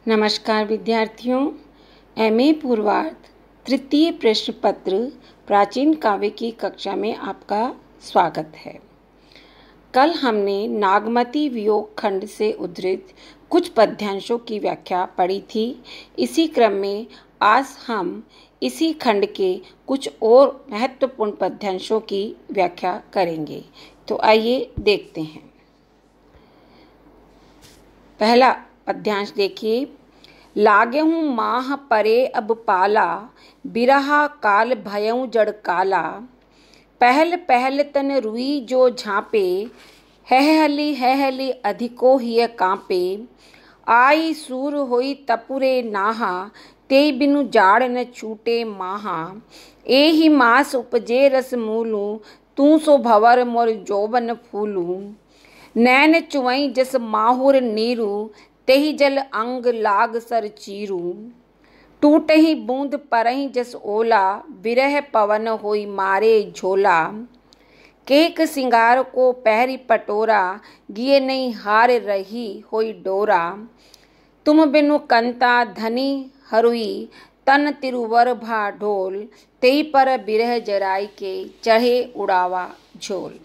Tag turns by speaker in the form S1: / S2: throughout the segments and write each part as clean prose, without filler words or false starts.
S1: नमस्कार विद्यार्थियों, एमए पूर्वार्ध तृतीय प्रश्न पत्र प्राचीन काव्य की कक्षा में आपका स्वागत है। कल हमने नागमती वियोग खंड से उद्धृत कुछ पद्यांशों की व्याख्या पढ़ी थी। इसी क्रम में आज हम इसी खंड के कुछ और महत्वपूर्ण पद्यांशों की व्याख्या करेंगे। तो आइए देखते हैं। पहला पद्यांश देखिए। लागेहूँ माह परे अब पाला, बिरहा काल भयऊँ जड़ काला। पहल पहल तन रुई जो झाँपे, हैहली अधिको हिय काँपे। आई सूर होई तपुरे नाहा, ते बिनु जाड़ न छूटे माहा। एहि मास उपजे रस मूलू, तू सो भवर मोर जोबन फूलू। नैन चुवई जस माहुर नीरू, तेहि जल अंग लाग सर चीरू। टूटहि बूंद परहि जस ओला, बिरह पवन होई मारे झोला। केक सिंगार को पहरी पटोरा, गिये नहीं हार रही होई डोरा। तुम बिनु कंता धनी हरुई, तन तिरुवर भा ढोल। तेहि पर बिरह जराई के, चढ़े उड़ावा झोल।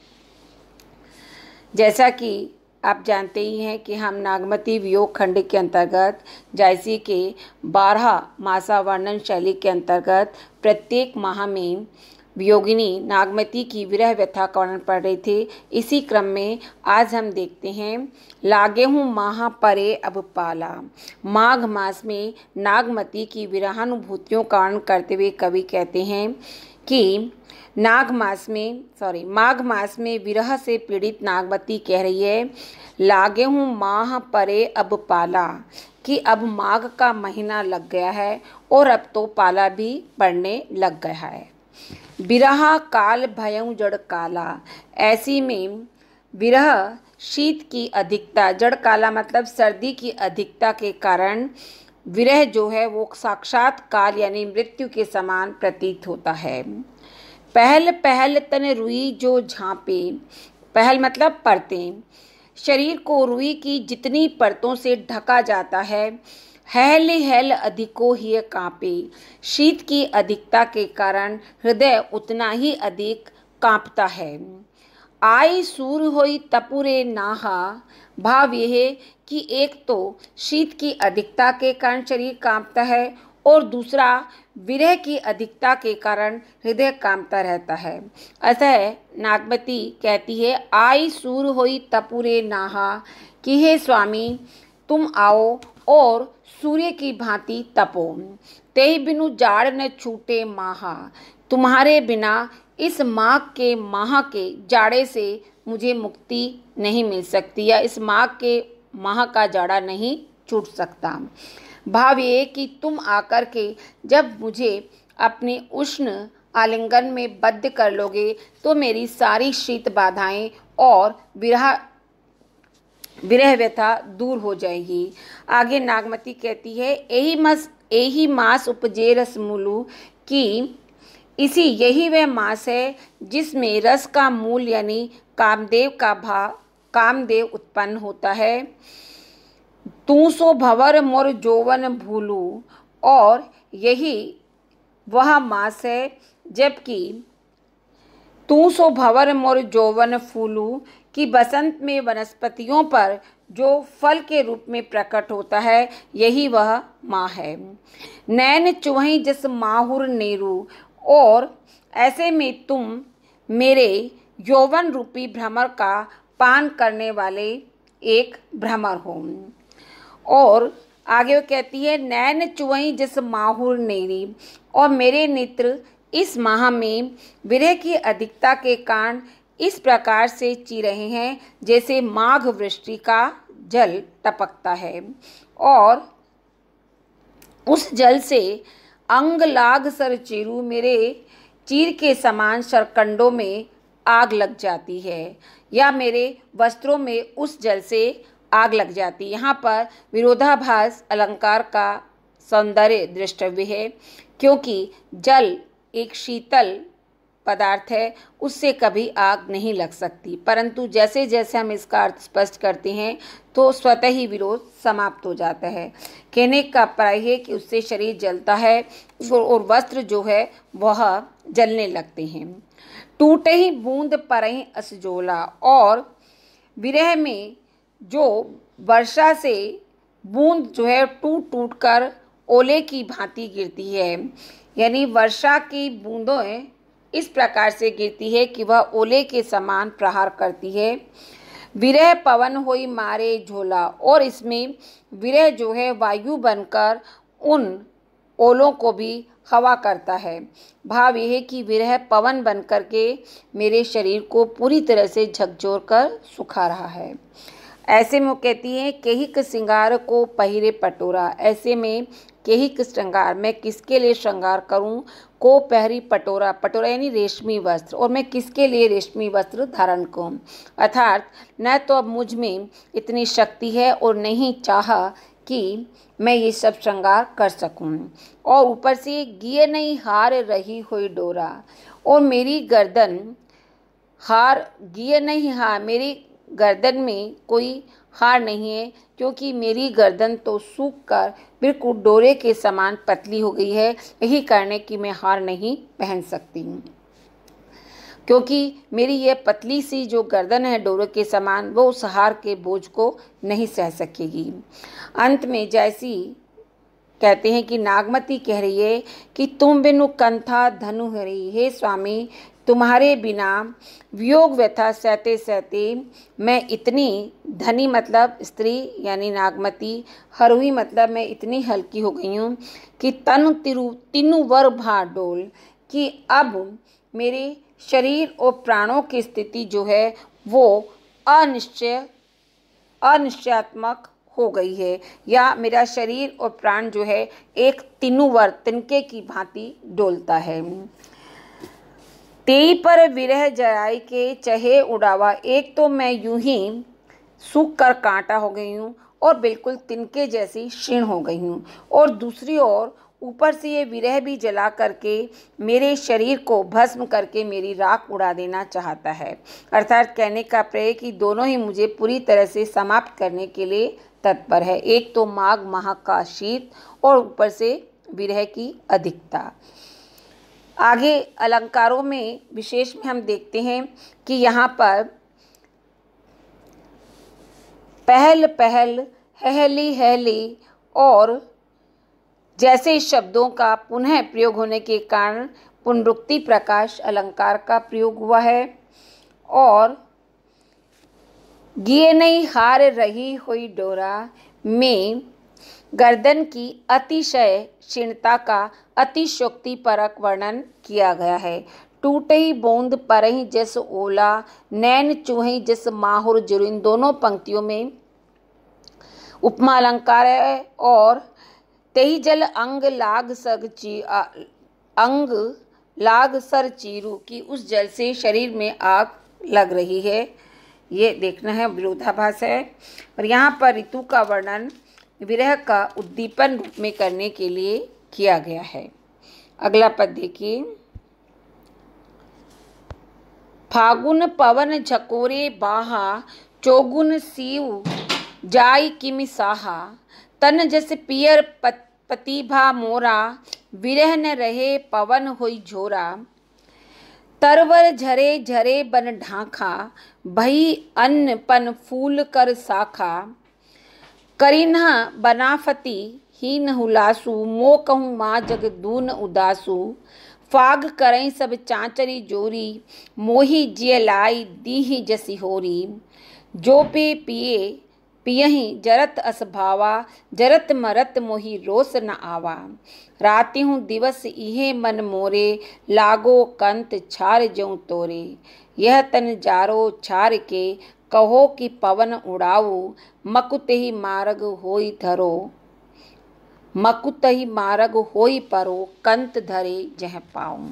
S1: जैसा कि आप जानते ही हैं कि हम नागमती वियोग खंड के अंतर्गत जायसी के 12 मासा वर्णन शैली के अंतर्गत प्रत्येक माह में वियोगिनी नागमती की विरह व्यथा का वर्णन पढ़ रहे थे। इसी क्रम में आज हम देखते हैं लागेहूँ माह परे अब पाला। माघ मास में नागमती की विरहानुभूतियों का वर्णन करते हुए कवि कहते हैं कि माघ मास में विरह से पीड़ित नागमती कह रही है, लागेहूँ माह परे अब पाला, कि अब माघ का महीना लग गया है और अब तो पाला भी पड़ने लग गया है। बिरहा काल भयऊँ जड़ काला, ऐसी में विरह शीत की अधिकता, जड़ काला मतलब सर्दी की अधिकता के कारण विरह जो है वो साक्षात काल यानी मृत्यु के समान प्रतीत होता है। पहल पहल तन रुई जो झाँपे, पहल मतलब परतें, शरीर को रुई की जितनी परतों से ढका जाता है। हैल अधिको हिय काँपे, शीत की अधिकता के कारण हृदय उतना ही अधिक काँपता है। आई सूर होई तपुरे नाहा, भाव यह कि एक तो शीत की अधिकता के कारण शरीर काँपता है और दूसरा विरह की अधिकता के कारण हृदय काँपता रहता है। अतः नागमती कहती है, आई सूर होई तपुरे नाहा, कि हे स्वामी तुम आओ और सूर्य की भांति तपो। तेहि बिनु जाड़ न छूटे माहा, तुम्हारे बिना इस माघ के माह के जाड़े से मुझे मुक्ति नहीं मिल सकती, या इस माघ के माह का जाड़ा नहीं छूट सकता। भाव ये कि तुम आकर के जब मुझे अपने उष्ण आलिंगन में बद्ध कर लोगे तो मेरी सारी शीत बाधाएं और विरह व्यथा दूर हो जाएगी। आगे नागमती कहती है, एही मास उपजे रस मूलू, कि यही वह मास है जिसमें रस का मूल यानी कामदेव उत्पन्न होता है। तू सो भवर मोर जोवन भूलू, और यही वह मास है जबकि तू सो भवर मोर जोवन फूलू, कि बसंत में वनस्पतियों पर जो फल के रूप में प्रकट होता है यही वह माह है। नैन चुवई जस माहुर नीरू, और ऐसे में तुम मेरे यौवन रूपी भ्रमर का पान करने वाले एक भ्रमर हो। और आगे वो कहती है, नैन चुवई जस माहुर नेरी, और मेरे नेत्र इस माह में विरह की अधिकता के कारण इस प्रकार से ची रहे हैं जैसे माघ वृष्टि का जल टपकता है, और उस जल से अंग लाग सर चीरू, मेरे चीर के समान सरकंडों में आग लग जाती है, या मेरे वस्त्रों में उस जल से आग लग जाती। यहाँ पर विरोधाभास अलंकार का सौंदर्य दृष्टव्य है, क्योंकि जल एक शीतल पदार्थ है उससे कभी आग नहीं लग सकती, परंतु जैसे जैसे हम इसका अर्थ स्पष्ट करते हैं तो स्वतः ही विरोध समाप्त हो जाता है। कहने का अभिप्राय है कि उससे शरीर जलता है और वस्त्र जो है वह जलने लगते हैं। टूटे ही बूंद परहि असजोला, और विरह में जो वर्षा से बूंद जो है टूट टूट कर ओले की भांति गिरती है, यानी वर्षा की बूंदें इस प्रकार से गिरती है कि वह ओले के समान प्रहार करती है। विरह पवन होई मारे झोला, और इसमें विरह जो है वायु बनकर उन ओलों को भी हवा करता है। भाव यह है कि विरह पवन बन कर के मेरे शरीर को पूरी तरह से झकझोर कर सुखा रहा है। ऐसे में वो कहती है केहिक श्रृंगार को पहिरे पटोरा, ऐसे में केहिक श्रृंगार, मैं किसके लिए श्रृंगार करूं, को पहरी पटोरा, पटोरा यानी रेशमी वस्त्र, और मैं किसके लिए रेशमी वस्त्र धारण करूं। अर्थात न तो अब मुझ में इतनी शक्ति है और नहीं चाह कि मैं ये सब श्रृंगार कर सकूं, और ऊपर से गिए नहीं हार रही हुई डोरा, और मेरी गर्दन हार गिए नहीं, हाँ मेरी गर्दन में कोई हार नहीं है, क्योंकि मेरी गर्दन तो सूख कर बिल्कुल डोरे के समान पतली हो गई है। यही कारण है कि मैं हार नहीं पहन सकती हूँ, क्योंकि मेरी यह पतली सी जो गर्दन है डोरे के समान, वो उस हार के बोझ को नहीं सह सकेगी। अंत में जैसी कहते हैं कि नागमती कह रही है कि तुम बिनु कंथा धनु हरी, हे स्वामी तुम्हारे बिना वियोग व्यथा सहते सहते मैं इतनी धनी मतलब स्त्री यानी नागमती, हरुई मतलब मैं इतनी हल्की हो गई हूँ कि तनु तीनू वर भा डोल, कि अब मेरे शरीर और प्राणों की स्थिति जो है वो अनिश्चयात्मक हो गई है, या मेरा शरीर और प्राण जो है एक तिनुवर तिनके की भांति डोलता है। तेई पर विरह जराई के चहे उड़ावा, एक तो मैं यूं ही सूख कर कांटा हो गई हूँ और बिल्कुल तिनके जैसी क्षीण हो गई हूँ, और दूसरी ओर ऊपर से ये विरह भी जला करके मेरे शरीर को भस्म करके मेरी राख उड़ा देना चाहता है। अर्थात कहने का प्रयोग कि दोनों ही मुझे पूरी तरह से समाप्त करने के लिए तत्पर है, एक तो माघ माह का शीत और ऊपर से विरह की अधिकता। आगे अलंकारों में विशेष में हम देखते हैं कि यहाँ पर पहल पहल, हहली हहली और जैसे शब्दों का पुनः प्रयोग होने के कारण पुनरुक्ति प्रकाश अलंकार का प्रयोग हुआ है। और गिए नहीं हार रही हुई डोरा में गर्दन की अतिशय क्षीणता का अतिशोक्तिपरक वर्णन किया गया है। टूटे ही बूंद परहि जस ओला, नैन चूहि जस माहुर जुर, इन दोनों पंक्तियों में उपमा अलंकार है। और तेहि जल अंग लाग सर चीरू, की उस जल से शरीर में आग लग रही है, ये देखना है, विरोधाभास है। और यहाँ पर ऋतु का वर्णन विरह का उद्दीपन रूप में करने के लिए किया गया है। अगला पद देखिए। फागुन पवन झकोरे बाहा, चौगुन सीव जाई किमि साहा, तन जस पियर पतिभा मोरा, विरह न रहे पवन होई झोरा, तरवर झरे झरे बन ढांखा, भई अन्न पन फूल कर साखा, करिन्हा बनाफती हीन हुलासु, मो कहूँ माँ जग दून उदासु, फाग करई सब चांचरी जोरी, मोही जिय लाई दीही जसी होरी, जो पे पिए पियहि जरत असभावा, जरत मरत मोहि रोस न आवा, राति हूँ दिवस इहे मन मोरे, लागो कंत छार जऊँ तोरे, यह तन जारो छार के, कहो कि पवन उड़ाऊ, मकुत ही मार्ग होई धरो, मकुत ही मार्ग होई परो, कंत धरे जह पाऊं।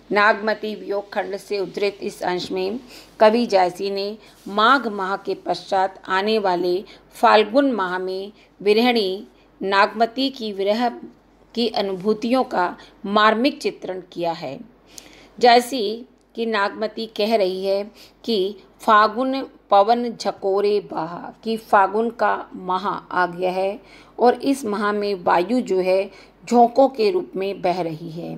S1: नागमती वियोग खंड से उद्धृत इस अंश में कवि जायसी ने माघ माह के पश्चात आने वाले फाल्गुन माह में विरहिणी नागमती की विरह की अनुभूतियों का मार्मिक चित्रण किया है। जैसी कि नागमती कह रही है कि फागुन पवन झकोरे बहा, कि फागुन का माह आ गया है और इस माह में वायु जो है झोंकों के रूप में बह रही है।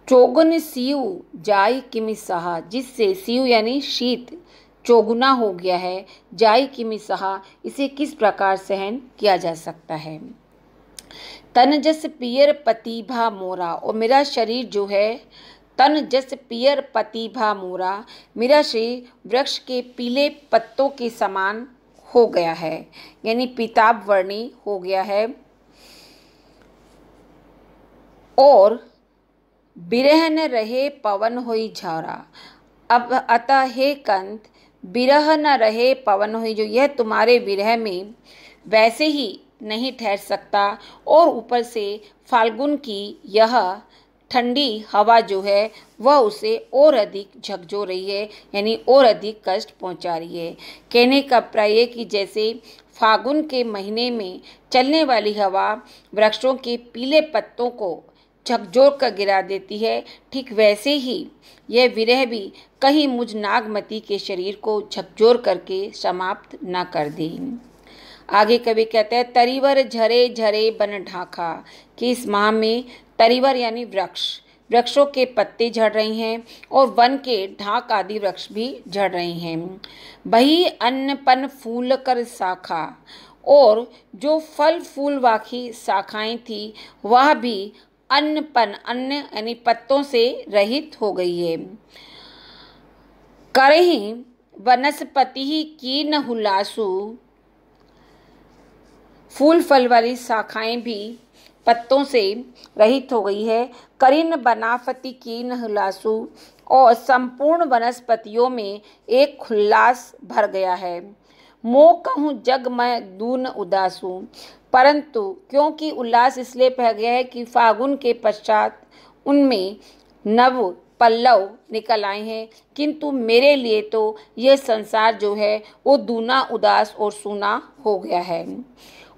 S1: चौगुन सीव जाई किमि सहा, जिससे सीव यानी शीत चौगुना हो गया है, जाई किमि सहा, इसे किस प्रकार सहन किया जा सकता है। तन जस पियर पतिभा मोरा, और मेरा शरीर जो है तन जस पियर पतिभा मोरा, मेरा शरीर वृक्ष के पीले पत्तों के समान हो गया है, यानी पीताभ वर्णी हो गया है। और बिरह न रहे पवन होई झारा, अब अतः हे कंत बिरह न रहे पवन होई, जो यह तुम्हारे विरह में वैसे ही नहीं ठहर सकता, और ऊपर से फाल्गुन की यह ठंडी हवा जो है वह उसे और अधिक झकझो रही है, यानी और अधिक कष्ट पहुंचा रही है। कहने का प्राय कि जैसे फागुन के महीने में चलने वाली हवा वृक्षों के पीले पत्तों को झकझोर कर गिरा देती है, ठीक वैसे ही यह विरह भी कहीं मुझ नागमती के शरीर को झकझोर करके समाप्त न कर दे। आगे कवि कहते हैं तरीवर झरे झरे बन ढाका, कि इस माह में तरीवर यानी वृक्षों के पत्ते झड़ रही हैं और वन के ढाक आदि वृक्ष भी झड़ रहे हैं। बही अन्न पन फूल कर शाखा, और जो फल फूल वाखी शाखाएं थी वह भी अन्न यानी पत्तों से रहित हो गई है। करही वनस्पति ही कीन हुलासु, फूल फल वाली शाखाएं भी पत्तों से रहित हो गई है। करीन बनाफती कीन हुलासु, और संपूर्ण वनस्पतियों में एक उल्लास भर गया है। मोह कहूँ जग मैं दून उदासू, परंतु क्योंकि उल्लास इसलिए बह गया है कि फागुन के पश्चात उनमें नव पल्लव निकल आए हैं, किंतु मेरे लिए तो यह संसार जो है वो दूना उदास और सूना हो गया है।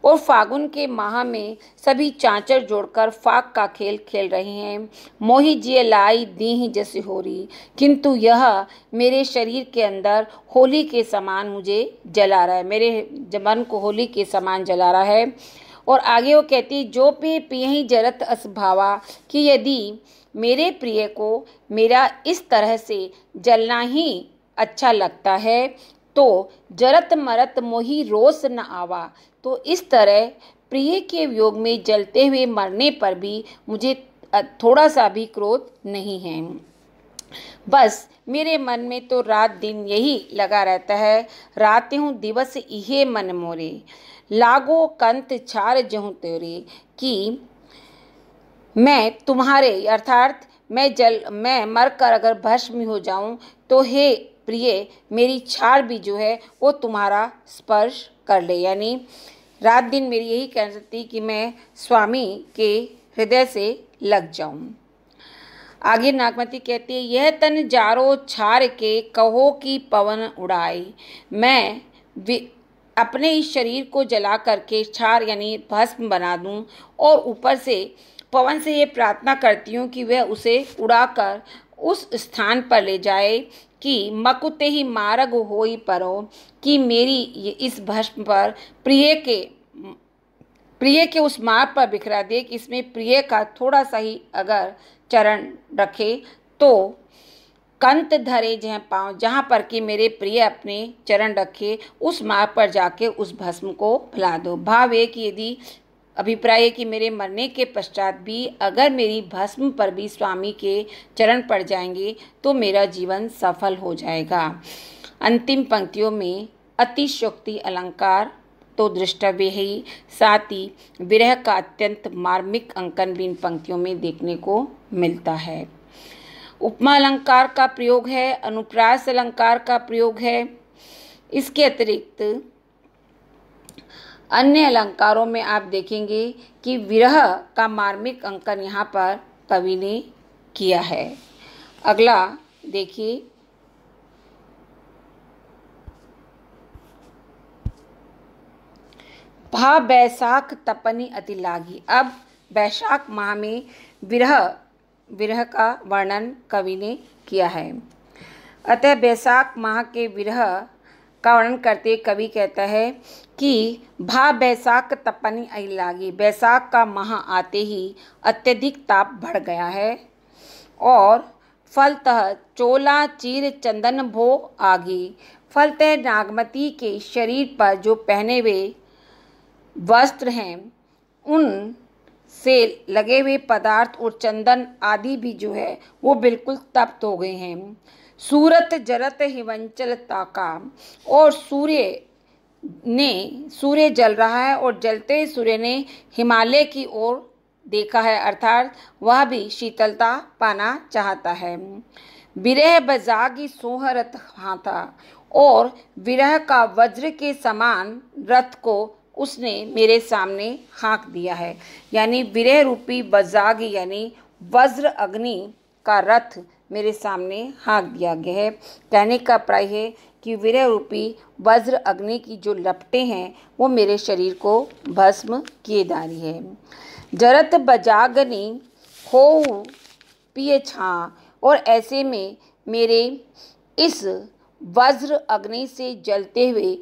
S1: और फागुन के माह में सभी चांचर जोड़कर फाग का खेल खेल रहे हैं। मोही जिय लाई दीहि जैसे होरी, किंतु यह मेरे शरीर के अंदर होली के समान मुझे जला रहा है, मेरे मन को होली के समान जला रहा है। और आगे वो कहती जो पे पियहि जरत असभावा, कि यदि मेरे प्रिय को मेरा इस तरह से जलना ही अच्छा लगता है तो जरत मरत मोही रोस न आवा, तो इस तरह प्रिय के वियोग में जलते हुए मरने पर भी मुझे थोड़ा सा भी क्रोध नहीं है। बस मेरे मन में तो रात दिन यही लगा रहता है, रात हूँ दिवस इहे मन मोरे, लागो कंत छार जहूँ तेरे, कि मैं तुम्हारे अर्थात मैं मरकर अगर भस्म हो जाऊं तो हे प्रिय मेरी छार भी जो है वो तुम्हारा स्पर्श कर ले, यानी रात दिन मेरी यही कहती कि मैं स्वामी के हृदय से लग जाऊं। आगे नागमती कहती है यह तन जारो छार के कहो कि पवन उड़ाई, मैं अपने इस शरीर को जला करके छार यानी भस्म बना दूं और ऊपर से पवन से ये प्रार्थना करती हूँ कि वह उसे उड़ाकर उस स्थान पर ले जाए कि मकुते ही मार्ग होई परो, कि मेरी इस भस्म पर प्रिय के उस मार्ग पर बिखरा दे, कि इसमें प्रिय का थोड़ा सा ही अगर चरण रखे तो कंत धरे जह पाँव, जहाँ पर कि मेरे प्रिय अपने चरण रखे उस मार्ग पर जाके उस भस्म को भुला दो। भाव है कि यदि अभिप्राय है कि मेरे मरने के पश्चात भी अगर मेरी भस्म पर भी स्वामी के चरण पड़ जाएंगे तो मेरा जीवन सफल हो जाएगा। अंतिम पंक्तियों में अतिशयोक्ति अलंकार तो दृष्टव्य ही, साथ ही विरह का अत्यंत मार्मिक अंकन भी इन पंक्तियों में देखने को मिलता है। उपमा अलंकार का प्रयोग है, अनुप्रास अलंकार का प्रयोग है। इसके अतिरिक्त अन्य अलंकारों में आप देखेंगे कि विरह का मार्मिक अंकन यहाँ पर कवि ने किया है। अगला देखिए, भा बैसाख तपनी अति लागी। अब बैसाख माह में विरह विरह का वर्णन कवि ने किया है। अतः बैसाख माह के विरह का वर्णन करते कवि कहता है कि भा बैसाख तपनी आई लागी, बैसाख का माह आते ही अत्यधिक ताप बढ़ गया है। और फलतः चोला चीर चंदन भो आगी, फलतः नागमती के शरीर पर जो पहने हुए वस्त्र हैं उन से लगे हुए पदार्थ और चंदन आदि भी जो है वो बिल्कुल तप्त हो गए हैं। सूरत जरत हिमंचल ताका, और सूर्य जल रहा है और जलते सूर्य ने हिमालय की ओर देखा है, अर्थात वह भी शीतलता पाना चाहता है। विरह बजागी सोहरत हाथा, और विरह का वज्र के समान रथ को उसने मेरे सामने हाँक दिया है। यानी विरह रूपी बजागी यानी वज्र अग्नि का रथ मेरे सामने हाँक दिया गया है। कहने का प्राय है कि विरह रूपी वज्र अग्नि की जो लपटें हैं वो मेरे शरीर को भस्म किए जा रही है। जरत बजागनी हो पिए छां, और ऐसे में मेरे इस वज्र अग्नि से जलते हुए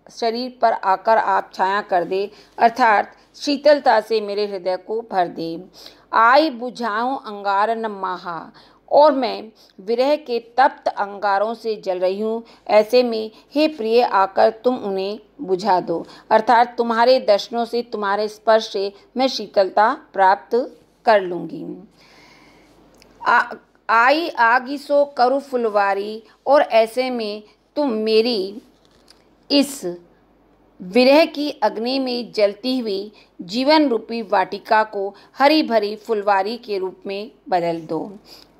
S1: शरीर पर आकर आप छाया कर दे, अर्थात शीतलता से मेरे हृदय को भर दे। आई बुझाऊं अंगारन माहा, और मैं विरह के तप्त अंगारों से जल रही हूँ। ऐसे में हे प्रिय आकर तुम उन्हें बुझा दो, अर्थात तुम्हारे दर्शनों से, तुम्हारे स्पर्श से मैं शीतलता प्राप्त कर लूँगी। आई आगी सो करु फुलवारी, और ऐसे में तुम मेरी इस विरह की अग्नि में जलती हुई जीवन रूपी वाटिका को हरी भरी फुलवारी के रूप में बदल दो।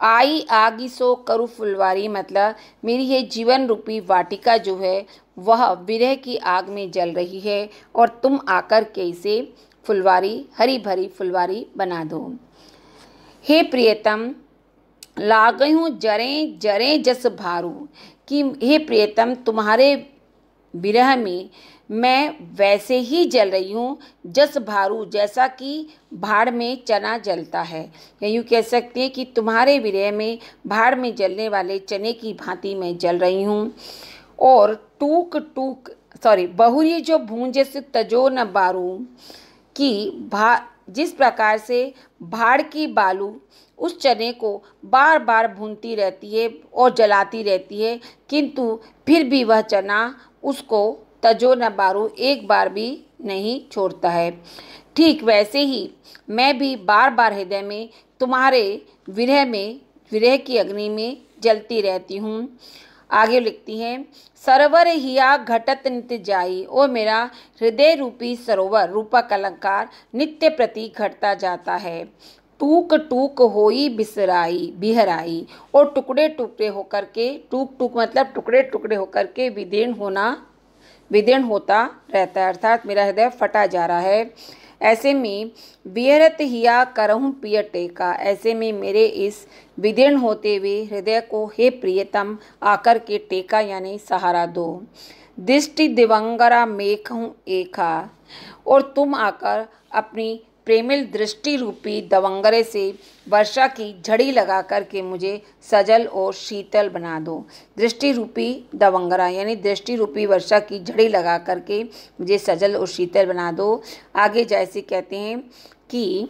S1: आई आगी सो करु फुलवारी मतलब मेरी ये जीवन रूपी वाटिका जो है वह विरह की आग में जल रही है और तुम आकर के इसे फुलवारी, हरी भरी फुलवारी बना दो। हे प्रियतम लागयूं जरें जरें जस भारू, कि हे प्रियतम तुम्हारे विरह में मैं वैसे ही जल रही हूँ जस भारू, जैसा कि भाड़ में चना जलता है। या यूँ कह सकते हैं कि तुम्हारे विरह में भाड़ में जलने वाले चने की भांति मैं जल रही हूँ। और बहुरी जो भूंजे से तजो न बारू, कि जिस प्रकार से भाड़ की बालू उस चने को बार बार भूनती रहती है और जलाती रहती है, किंतु फिर भी वह चना उसको तजो न बारू एक बार भी नहीं छोड़ता है। ठीक वैसे ही मैं भी बार बार हृदय में तुम्हारे विरह की अग्नि में जलती रहती हूँ। आगे लिखती हैं, सरोवर हिया घटत नित्य जाई, और मेरा हृदय रूपी सरोवर रूपक अलंकार नित्य प्रति घटता जाता है। टूक टूक होई बिहराई, और टुकड़े टुकड़े होकर के, टूक टूक मतलब टुकड़े टुकड़े होकर के विदीर्ण होता रहता है, अर्थात मेरा हृदय फटा जा रहा है। ऐसे में बिहरत हिया करहूँ पिय टेका, ऐसे में मेरे इस विदीर्ण होते हुए हृदय को हे प्रियतम आकर के टेका यानी सहारा दो। दृष्टि दिवंगरा मेघहूँ एका, और तुम आकर अपनी प्रेमिल दृष्टि रूपी दवंगरे से वर्षा की झड़ी लगा करके मुझे सजल और शीतल बना दो। दृष्टि रूपी दवंगरा यानी दृष्टि रूपी वर्षा की झड़ी लगा करके मुझे सजल और शीतल बना दो। आगे जैसे कहते हैं कि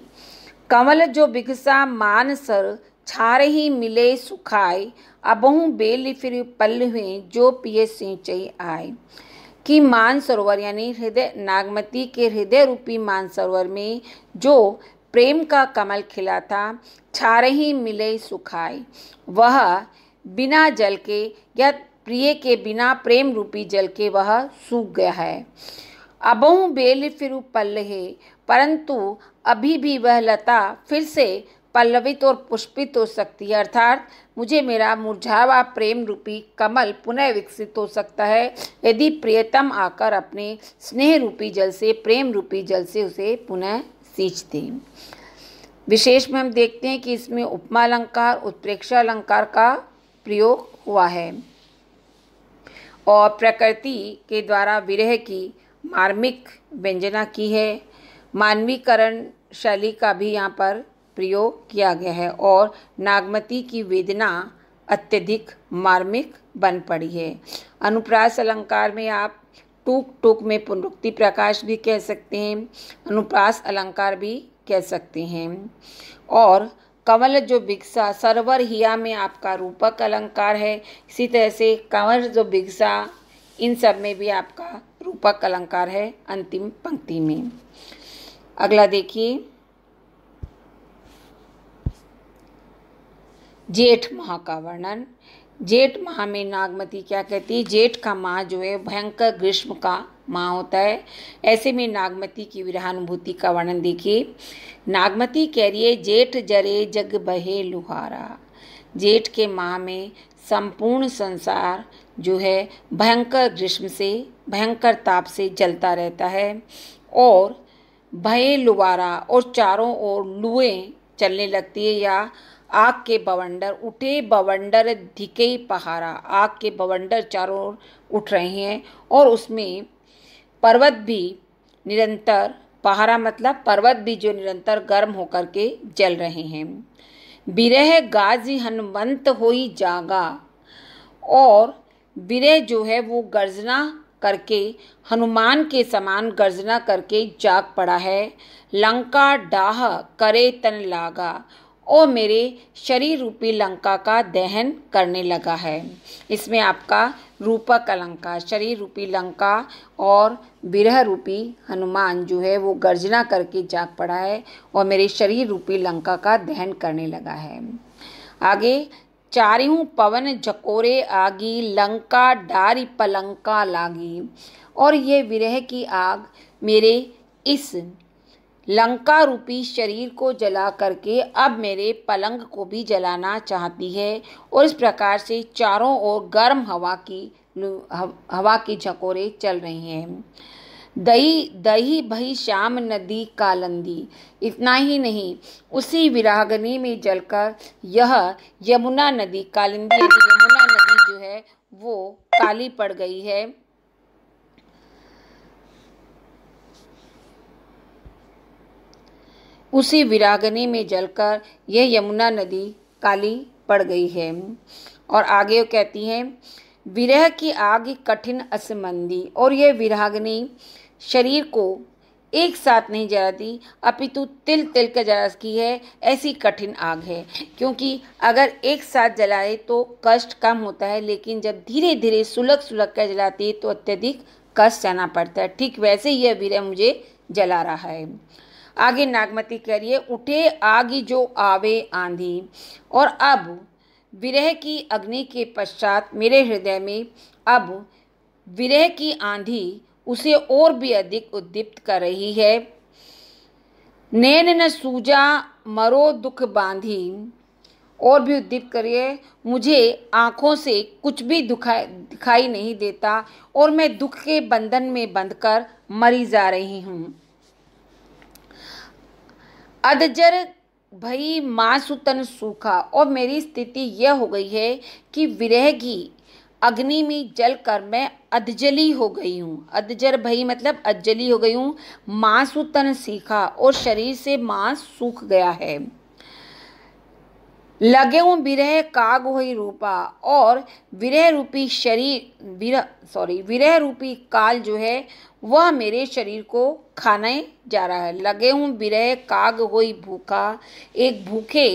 S1: कमल जो बिगसा मान सर छारे ही मिले सुखाए, अबहू बेल फिर पल हुए जो पिए सिंचई आए। कि मानसरोवर यानी हृदय, नागमती के हृदय रूपी मानसरोवर में जो प्रेम का कमल खिला था, छारे ही मिले सुखाए, वह बिना जल के या प्रिय के बिना प्रेम रूपी जल के वह सूख गया है। अबहू बेल फिर पल है, परंतु अभी भी वह लता फिर से पल्लवित और पुष्पित हो सकती है, अर्थात मुझे मेरा मुरझावा प्रेम रूपी कमल पुनः विकसित हो सकता है यदि प्रियतम आकर अपने स्नेह रूपी जल से, प्रेम रूपी जल से उसे पुनः सींच दें। विशेष में हम देखते हैं कि इसमें उपमा अलंकार, उत्प्रेक्षा अलंकार का प्रयोग हुआ है और प्रकृति के द्वारा विरह की मार्मिक व्यंजना की है। मानवीकरण शैली का भी यहाँ पर प्रयोग किया गया है और नागमती की वेदना अत्यधिक मार्मिक बन पड़ी है। अनुप्रास अलंकार में आप टूक टूक में पुनरुक्ति प्रकाश भी कह सकते हैं, अनुप्रास अलंकार भी कह सकते हैं। और कंवल जो बिगसा सरवर हिया में आपका रूपक अलंकार है। इसी तरह से कंवल जो बिगसा इन सब में भी आपका रूपक अलंकार है अंतिम पंक्ति में। अगला देखिए, जेठ माह का वर्णन। जेठ माह में नागमती क्या कहती है? जेठ का माह जो है भयंकर ग्रीष्म का माह होता है। ऐसे में नागमती की विरहानुभूति का वर्णन देखिए। नागमती कह रही है, जेठ जरे जग बहे लुहारा। जेठ के माह में संपूर्ण संसार जो है भयंकर ग्रीष्म से, भयंकर ताप से जलता रहता है और भये लुवारा और चारों ओर लुएं चलने लगती है या आग के बवंडर उठे, बवंडर धिके पहारा। आग के बवंडर चारों ओर उठ रहे हैं और उसमें पर्वत भी निरंतर, पहारा मतलब पर्वत भी जो निरंतर गर्म होकर के जल रहे हैं। बिरह गाजी हनुमंत होई जागा। और बिरह जो है वो गर्जना करके, हनुमान के समान गर्जना करके जाग पड़ा है। लंका डाह करे तन लागा। और मेरे शरीर रूपी लंका का दहन करने लगा है। इसमें आपका रूपक अलंकार, शरीर रूपी लंका और बिरह रूपी हनुमान जो है वो गर्जना करके जाग पड़ा है और मेरे शरीर रूपी लंका का दहन करने लगा है। आगे, चारियों पवन झकोरे आगी, लंका डारी पलंका लागी। और ये विरह की आग मेरे इस लंका रूपी शरीर को जला करके अब मेरे पलंग को भी जलाना चाहती है और इस प्रकार से चारों ओर गर्म हवा की झकोरे चल रही हैं। दही दही भई श्याम नदी कालंदी। इतना ही नहीं, उसी विरागनी में जलकर यह यमुना नदी, कालिंदी यानी यमुना नदी जो है वो काली पड़ गई है। उसी विरागनी में जलकर यह यमुना नदी काली पड़ गई है। और आगे वो कहती हैं, विरह की आग कठिन असमंदी। और यह विरागनी शरीर को एक साथ नहीं जलाती अपितु तिल तिल कर जलाती है, ऐसी कठिन आग है। क्योंकि अगर एक साथ जलाए तो कष्ट कम होता है, लेकिन जब धीरे धीरे सुलग सुलग कर जलाती है तो अत्यधिक कष्ट सहना पड़ता है। ठीक वैसे ही यह विरह मुझे जला रहा है। आगे नागमती कह रही है, उठे आगी जो आवे आंधी। और अब विरह की अग्नि के पश्चात मेरे हृदय में अब विरह की आंधी उसे और भी अधिक उद्दीप्त कर रही है। नैन न सूजा मरो दुख बांधी। और भी उद्दीप्त करिए, मुझे आँखों से कुछ भी दिखाई नहीं देता और मैं दुख के बंधन में बंधकर मरी जा रही हूँ। अधजर भई मासुतन सूखा। और मेरी स्थिति यह हो गई है कि विरह की अग्नि में जलकर मैं अधजली हो गई हूँ। अधजर भई मतलब अधजली हो गई हूँ। मासुतन सीखा और शरीर से मांस सूख गया है। लगे हूँ विरह काग होई रूपा। और विरह रूपी काल जो है वह मेरे शरीर को खाने जा रहा है। लगे हूँ विरह काग होई भूखा। एक भूखे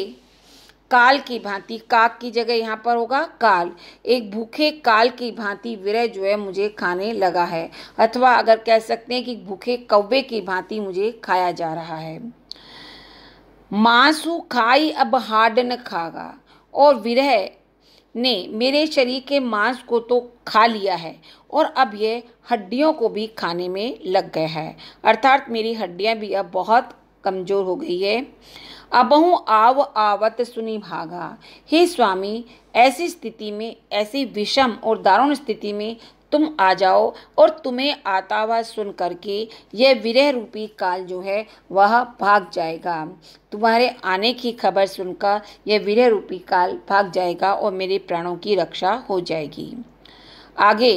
S1: काल की भांति, काग की जगह यहाँ पर होगा काल, एक भूखे काल की भांति विरह जो है मुझे खाने लगा है। अथवा अगर कह सकते हैं कि भूखे कौवे की भांति मुझे खाया जा रहा है। मांसू खाई अब हाड न खागा। और विरह ने मेरे शरीर के मांस को तो खा लिया है और अब ये हड्डियों को भी खाने में लग गया है। अर्थात मेरी हड्डियां भी अब बहुत कमज़ोर हो गई है। अबहु आव आवत सुनी भागा। हे स्वामी, ऐसी स्थिति में, ऐसी विषम और दारुण स्थिति में तुम आ जाओ और तुम्हें आता हुआ सुन करके यह विरह रूपी काल जो है वह भाग जाएगा। तुम्हारे आने की खबर सुनकर यह विरह रूपी काल भाग जाएगा और मेरे प्राणों की रक्षा हो जाएगी। आगे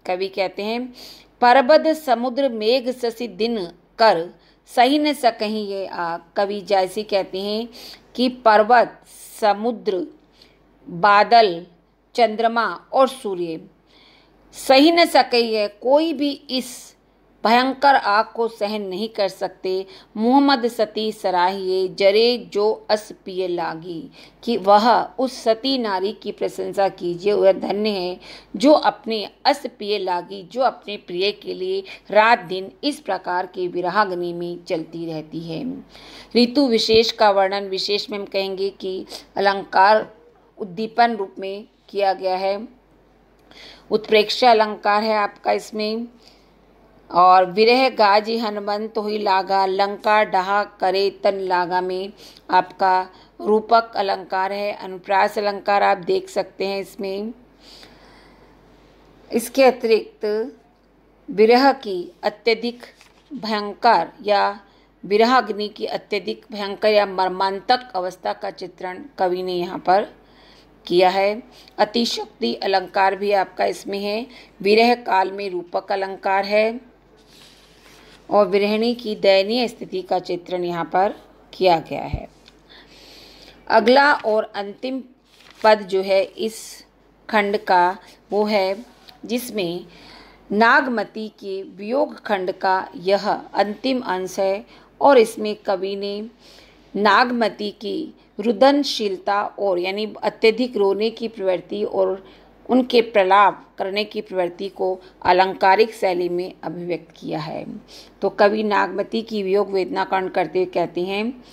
S1: कवि कहते हैं, परबद समुद्र मेघ शशि दिन कर सही न सकहीं ये आग। कवि जायसी कहते हैं कि पर्वत, समुद्र, बादल, चंद्रमा और सूर्य सही न सके है, कोई भी इस भयंकर आग को सहन नहीं कर सकते। मोहम्मद सती सराहिए जरे जो अस पिए लागी, कि वह उस सती नारी की प्रशंसा कीजिए, वह धन्य है जो अपने अस पिए लागी, जो अपने प्रिय के लिए रात दिन इस प्रकार के विरहाग्नि में चलती रहती है। ऋतु विशेष का वर्णन विशेष में हम कहेंगे कि अलंकार उद्दीपन रूप में किया गया है। उत्प्रेक्षा अलंकार है आपका इसमें। और विरह गाजी हनुमंत हुई लागा, लंका डहा करे तन लागा में आपका रूपक अलंकार है। अनुप्रास अलंकार आप देख सकते हैं इसमें। इसके अतिरिक्त विरह की अत्यधिक भयंकर या विरहाग्नि की अत्यधिक भयंकर या मर्मांतक अवस्था का चित्रण कवि ने यहाँ पर किया है। अतिशक्ति अलंकार भी आपका इसमें है। विरह काल में रूपक अलंकार है और विरहिणी की दयनीय स्थिति का चित्रण यहाँ पर किया गया है। अगला और अंतिम पद जो है इस खंड का वो है जिसमें नागमती के वियोग खंड का यह अंतिम अंश है और इसमें कवि ने नागमती की रुदनशीलता और यानी अत्यधिक रोने की प्रवृत्ति और उनके प्रलाप करने की प्रवृत्ति को अलंकारिक शैली में अभिव्यक्त किया है। तो कवि नागमती की वियोग वेदना कर्ण करते हुए कहते हैं,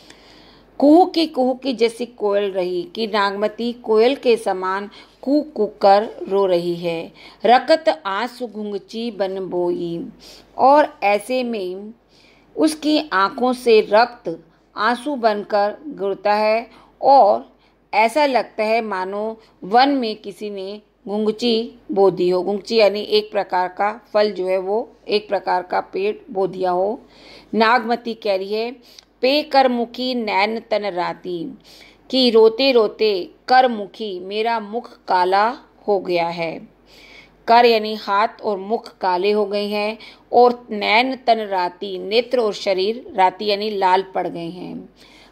S1: कुहू की जैसी कोयल रही, कि नागमती कोयल के समान कू कू कर रो रही है। रकत आंसू घुंघची बन बोई, और ऐसे में उसकी आंखों से रक्त आंसू बनकर गिरता है और ऐसा लगता है मानो वन में किसी ने गुंगची बो दी हो। गुंगची यानी एक प्रकार का फल जो है वो एक प्रकार का पेड़ बो दिया हो। नागमती कह रही है, पे कर मुखी नैन तन राती, कि रोते रोते कर मुखी मेरा मुख काला हो गया है। कर यानी हाथ और मुख काले हो गए हैं और नैन तन राती नेत्र और शरीर राती यानी लाल पड़ गए हैं।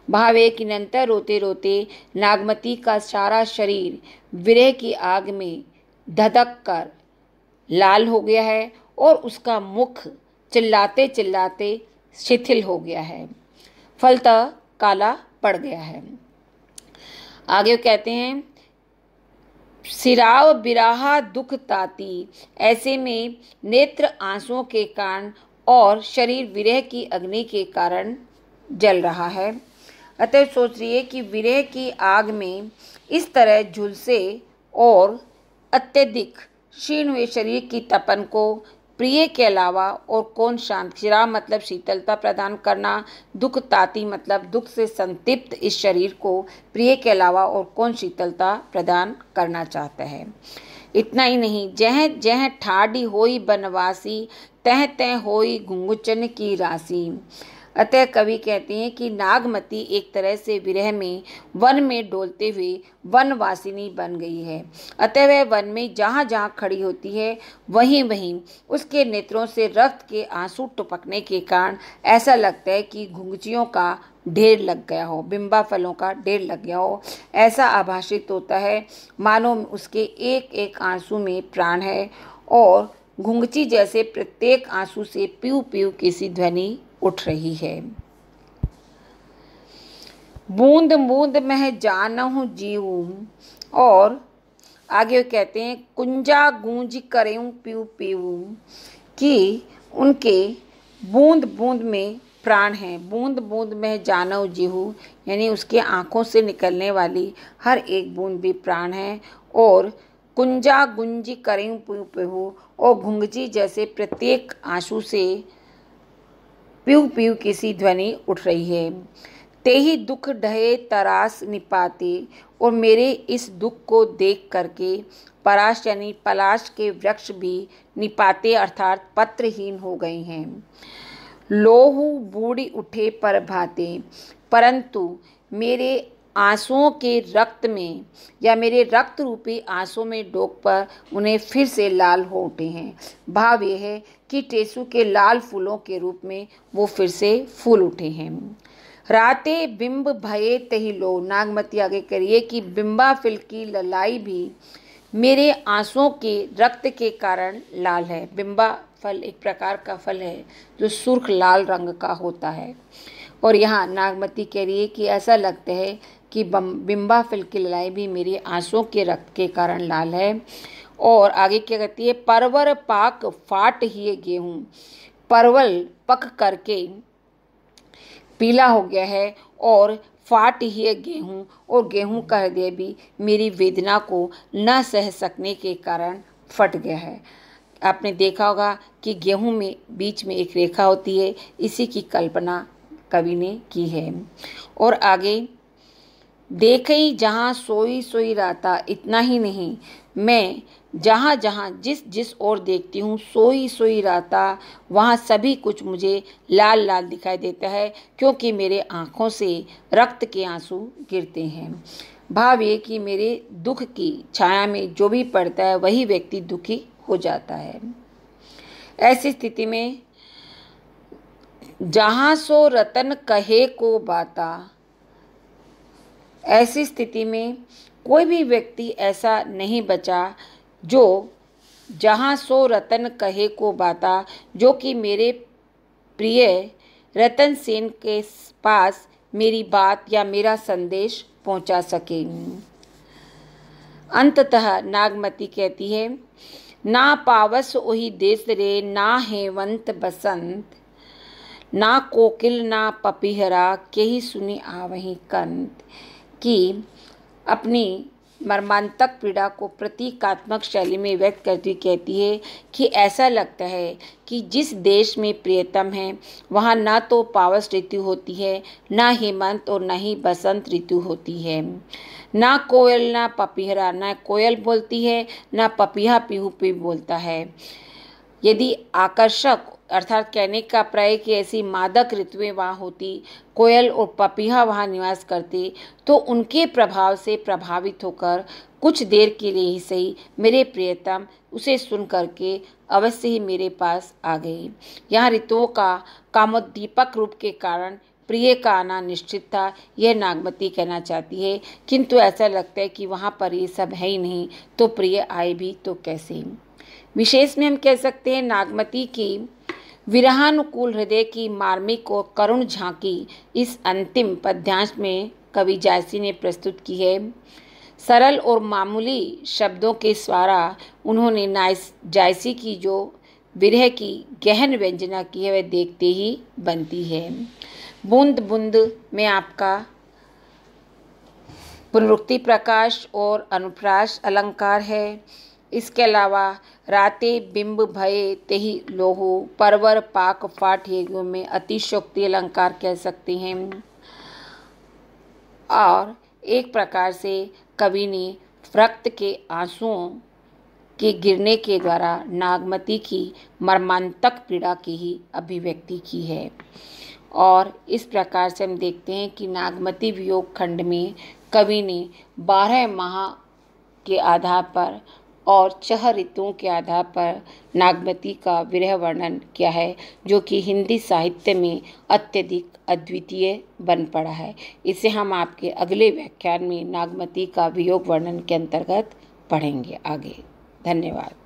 S1: भाव है कि निरंतर रोते रोते नागमती का सारा शरीर विरह की आग में धधक कर लाल हो गया है और उसका मुख चिल्लाते चिल्लाते शिथिल हो गया है, फलतः काला पड़ गया है। आगे कहते हैं, सिराव बिराहा दुख ताती, ऐसे में नेत्र आंसुओं के कारण और शरीर विरह की अग्नि के कारण जल रहा है। अतः सोच रही है कि विरह की आग में इस तरह झुलसे और अत्यधिक क्षीण हुए शरीर की तपन को प्रिय के अलावा और कौन शांत। शिरा मतलब शीतलता प्रदान करना, दुख ताती मतलब दुख से संतप्त इस शरीर को प्रिय के अलावा और कौन शीतलता प्रदान करना चाहता है। इतना ही नहीं, जह जह ठाडी होई बनवासी, तह तह होई घुंघुचन की राशि। अतः कवि कहते हैं कि नागमती एक तरह से विरह में वन में डोलते हुए वनवासिनी बन गई है। अतः वह वन में जहाँ जहाँ खड़ी होती है वहीं वहीं उसके नेत्रों से रक्त के आंसू टपकने के कारण ऐसा लगता है कि घुंघचियों का ढेर लग गया हो, बिंबा फलों का ढेर लग गया हो। ऐसा आभासित होता है मानो उसके एक एक आंसू में प्राण है और घुंघची जैसे प्रत्येक आंसू से पीऊ पीऊ की सी ध्वनि उठ रही है। बूंद बूंद मह जानहु जीव, और आगे कहते हैं, कुंजा गूंज करें पीऊ पीऊ, कि उनके बूंद बूंद में प्राण है। बूंद बूंद में जानहु जीव यानी उसके आँखों से निकलने वाली हर एक बूंद भी प्राण है। और कुंजा गुंजी करें पीऊ पीऊ, और घुंघची जैसे प्रत्येक आंसू से पीऊ पीऊ की सी ध्वनि उठ रही है। तेही दुख ढहे तरास निपाते, और मेरे इस दुख को देख करके पराश यानी पलाश के वृक्ष भी निपाते अर्थात पत्रहीन हो गए हैं। लोहू बूढ़ी उठे पर भाते, परंतु मेरे आंसुओं के रक्त में या मेरे रक्त रूपी आंसुओं में डोक पर उन्हें फिर से लाल हो उठे हैं। भाव यह है कि टेसू के लाल फूलों के रूप में वो फिर से फूल उठे हैं। राते बिंब भये तही लो, नागमती आगे करिए कि बिंबा फिल की ललाई भी मेरे आंसुओं के रक्त के कारण लाल है। बिंबा फल एक प्रकार का फल है जो सुर्ख लाल रंग का होता है। और यहाँ नागमती कह रही है कि ऐसा लगता है कि बिंबा फल की ललाई भी मेरे आंसुओं के रक्त के कारण लाल है। और आगे क्या कहती है, परवर पाक फाट ही गेहूँ, परवल पक करके पीला हो गया है और फाट ही गेहूँ, और गेहूँ का हृदय भी मेरी वेदना को न सह सकने के कारण फट गया है। आपने देखा होगा कि गेहूँ में बीच में एक रेखा होती है, इसी की कल्पना कवि ने की है। और आगे, देखई जहाँ सोई सोई राता, इतना ही नहीं, मैं जहाँ जहाँ जिस जिस ओर देखती हूँ सोई सोई राता, वहाँ सभी कुछ मुझे लाल लाल दिखाई देता है, क्योंकि मेरे आँखों से रक्त के आंसू गिरते हैं। भाव ये कि मेरे दुख की छाया में जो भी पड़ता है वही व्यक्ति दुखी हो जाता है। ऐसी स्थिति में जहाँ सो रतन कहे को बाता, ऐसी स्थिति में कोई भी व्यक्ति ऐसा नहीं बचा जो जहाँ सो रतन कहे को बाता, जो कि मेरे प्रिय रतन सेन के पास मेरी बात या मेरा संदेश पहुँचा सके। अंततः नागमती कहती है, ना पावस ओही देश रे, ना हेवंत बसंत, ना कोकिल ना पपीहरा, के ही सुनी आवही कंत। कि अपनी मर्मांतक पीड़ा को प्रतीकात्मक शैली में व्यक्त करती कहती है कि ऐसा लगता है कि जिस देश में प्रियतम है वहाँ ना तो पावस ऋतु होती है, ना हेमंत और ना ही बसंत ऋतु होती है। ना कोयल ना पपीहरा, ना कोयल बोलती है ना पपीहा पीहू पीहू बोलता है। यदि आकर्षक अर्थात कहने का प्राय कि ऐसी मादक ऋतुएं वहाँ होती, कोयल और पपीहा वहाँ निवास करते, तो उनके प्रभाव से प्रभावित होकर कुछ देर के लिए ही सही मेरे प्रियतम उसे सुन करके अवश्य ही मेरे पास आ गई। यहाँ ऋतुओं का कामोद्दीपक रूप के कारण प्रिय का आना निश्चित था, यह नागमती कहना चाहती है, किंतु ऐसा लगता है कि वहाँ पर ये सब है ही नहीं, तो प्रिय आए भी तो कैसे। विशेष में हम कह सकते हैं नागमती की विरहानुकूल हृदय की मार्मिक और करुण झांकी इस अंतिम पद्यांश में कवि जायसी ने प्रस्तुत की है। सरल और मामूली शब्दों के द्वारा उन्होंने जायसी की जो विरह की गहन व्यंजना की है वह देखते ही बनती है। बूंद बूंद में आपका पुनरुक्ति प्रकाश और अनुप्रास अलंकार है। इसके अलावा राते बिंब भये तेहि लोहो, परवर पाक फाट हेगो में अतिशोक्ति अलंकार कह सकते हैं। और एक प्रकार से कवि ने रक्त के आंसुओं के गिरने के द्वारा नागमती की मर्मांतक पीड़ा की ही अभिव्यक्ति की है। और इस प्रकार से हम देखते हैं कि नागमती वियोग खंड में कवि ने 12 माह के आधार पर और 6 ऋतुओं के आधार पर नागमती का विरह वर्णन किया है, जो कि हिंदी साहित्य में अत्यधिक अद्वितीय बन पड़ा है। इसे हम आपके अगले व्याख्यान में नागमती का वियोग वर्णन के अंतर्गत पढ़ेंगे आगे। धन्यवाद।